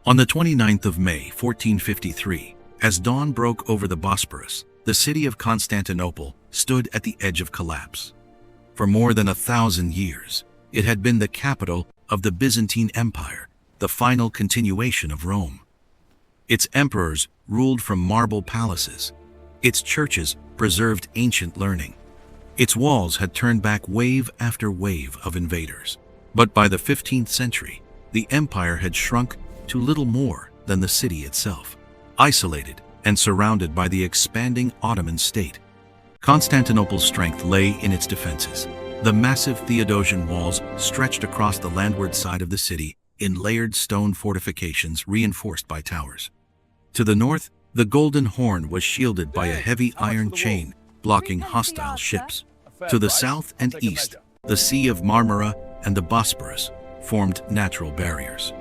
On the 29th of May, 1453, as dawn broke over the Bosporus, the city of Constantinople stood at the edge of collapse. For more than 1,000 years, it had been the capital of the Byzantine Empire, the final continuation of Rome. Its emperors ruled from marble palaces. Its churches preserved ancient learning. Its walls had turned back wave after wave of invaders. But by the 15th century, the empire had shrunk to little more than the city itself, isolated and surrounded by the expanding Ottoman state. Constantinople's strength lay in its defenses. The massive Theodosian walls stretched across the landward side of the city in layered stone fortifications reinforced by towers. To the north, the Golden Horn was shielded by a heavy iron chain blocking hostile ships. To the south and east, the Sea of Marmara and the Bosporus formed natural barriers.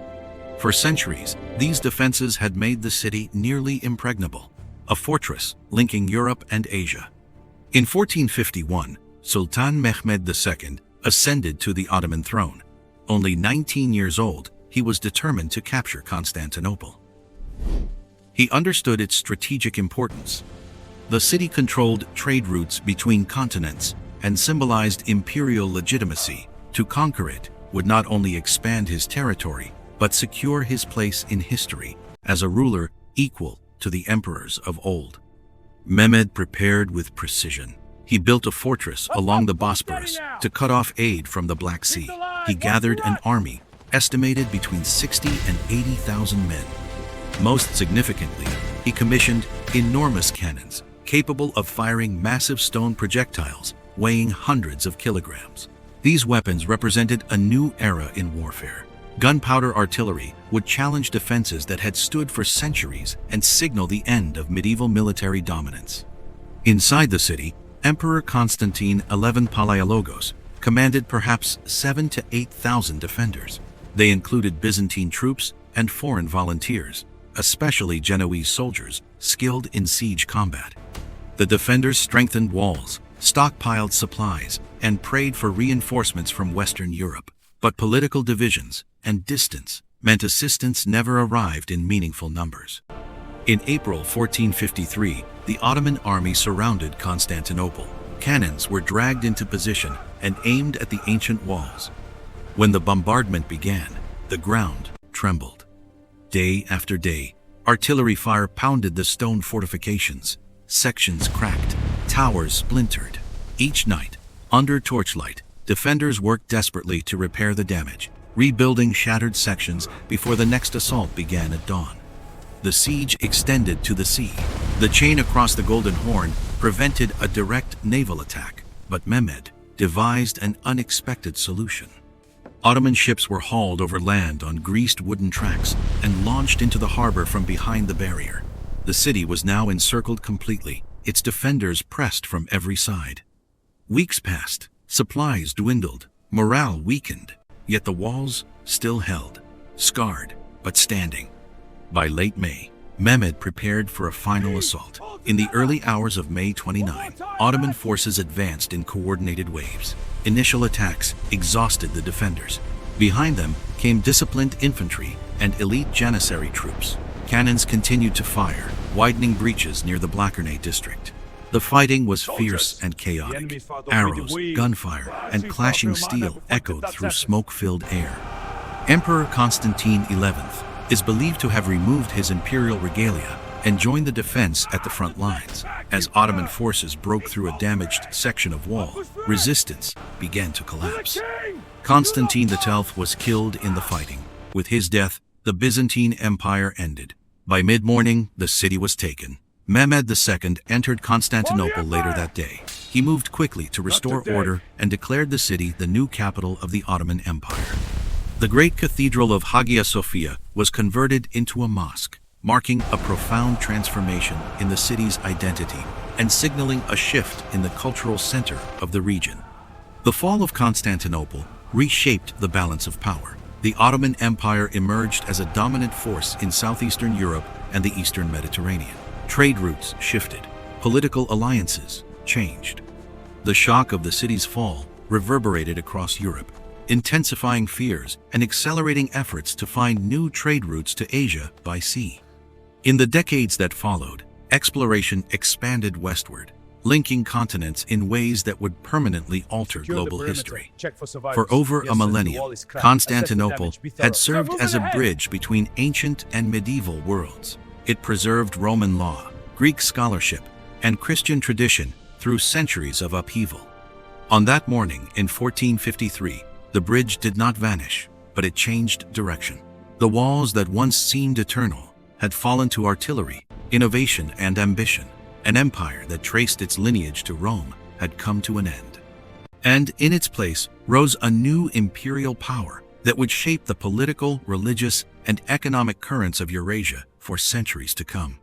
For centuries, these defenses had made the city nearly impregnable, a fortress linking Europe and Asia. In 1451, Sultan Mehmed II ascended to the Ottoman throne. Only 19 years old, he was determined to capture Constantinople. He understood its strategic importance. The city controlled trade routes between continents and symbolized imperial legitimacy. To conquer it would not only expand his territory, but secure his place in history as a ruler equal to the emperors of old. Mehmed prepared with precision. He built a fortress along the Bosporus to cut off aid from the Black Sea. He gathered an army estimated between 60 and 80,000 men. Most significantly, he commissioned enormous cannons capable of firing massive stone projectiles weighing hundreds of kilograms. These weapons represented a new era in warfare. Gunpowder artillery would challenge defenses that had stood for centuries and signal the end of medieval military dominance. Inside the city, Emperor Constantine XI Palaiologos commanded perhaps 7,000 to 8,000 defenders. They included Byzantine troops and foreign volunteers, especially Genoese soldiers skilled in siege combat. The defenders strengthened walls, stockpiled supplies, and prayed for reinforcements from Western Europe. But political divisions and distance meant assistance never arrived in meaningful numbers. In April 1453, the Ottoman army surrounded Constantinople. Cannons were dragged into position and aimed at the ancient walls. When the bombardment began, the ground trembled. Day after day, artillery fire pounded the stone fortifications. Sections cracked, towers splintered. Each night, under torchlight, defenders worked desperately to repair the damage, rebuilding shattered sections before the next assault began at dawn. The siege extended to the sea. The chain across the Golden Horn prevented a direct naval attack, but Mehmed devised an unexpected solution. Ottoman ships were hauled over land on greased wooden tracks and launched into the harbor from behind the barrier. The city was now encircled completely, its defenders pressed from every side. Weeks passed, supplies dwindled, morale weakened, yet the walls still held, scarred but standing. By late May, Mehmed prepared for a final assault. In the early hours of May 29, Ottoman forces advanced in coordinated waves. Initial attacks exhausted the defenders. Behind them came disciplined infantry and elite Janissary troops. Cannons continued to fire, widening breaches near the Blachernae district. The fighting was fierce and chaotic. Arrows, gunfire, and clashing steel echoed through smoke-filled air. Emperor Constantine XI is believed to have removed his imperial regalia and joined the defense at the front lines. As Ottoman forces broke through a damaged section of wall, resistance began to collapse. Constantine XII was killed in the fighting. With his death, the Byzantine Empire ended. By mid-morning, the city was taken. Mehmed II entered Constantinople later that day. He moved quickly to restore order and declared the city the new capital of the Ottoman Empire. The great cathedral of Hagia Sophia was converted into a mosque, marking a profound transformation in the city's identity and signaling a shift in the cultural center of the region. The fall of Constantinople reshaped the balance of power. The Ottoman Empire emerged as a dominant force in southeastern Europe and the eastern Mediterranean. Trade routes shifted. Political alliances changed. The shock of the city's fall reverberated across Europe. intensifying fears and accelerating efforts to find new trade routes to Asia by sea. In the decades that followed, exploration expanded westward, linking continents in ways that would permanently alter global history. For over a millennium, Constantinople had served as a bridge between ancient and medieval worlds. It preserved Roman law, Greek scholarship, and Christian tradition through centuries of upheaval. On that morning in 1453, the bridge did not vanish, but it changed direction. The walls that once seemed eternal had fallen to artillery, innovation, and ambition. An empire that traced its lineage to Rome had come to an end. And in its place rose a new imperial power that would shape the political, religious, and economic currents of Eurasia for centuries to come.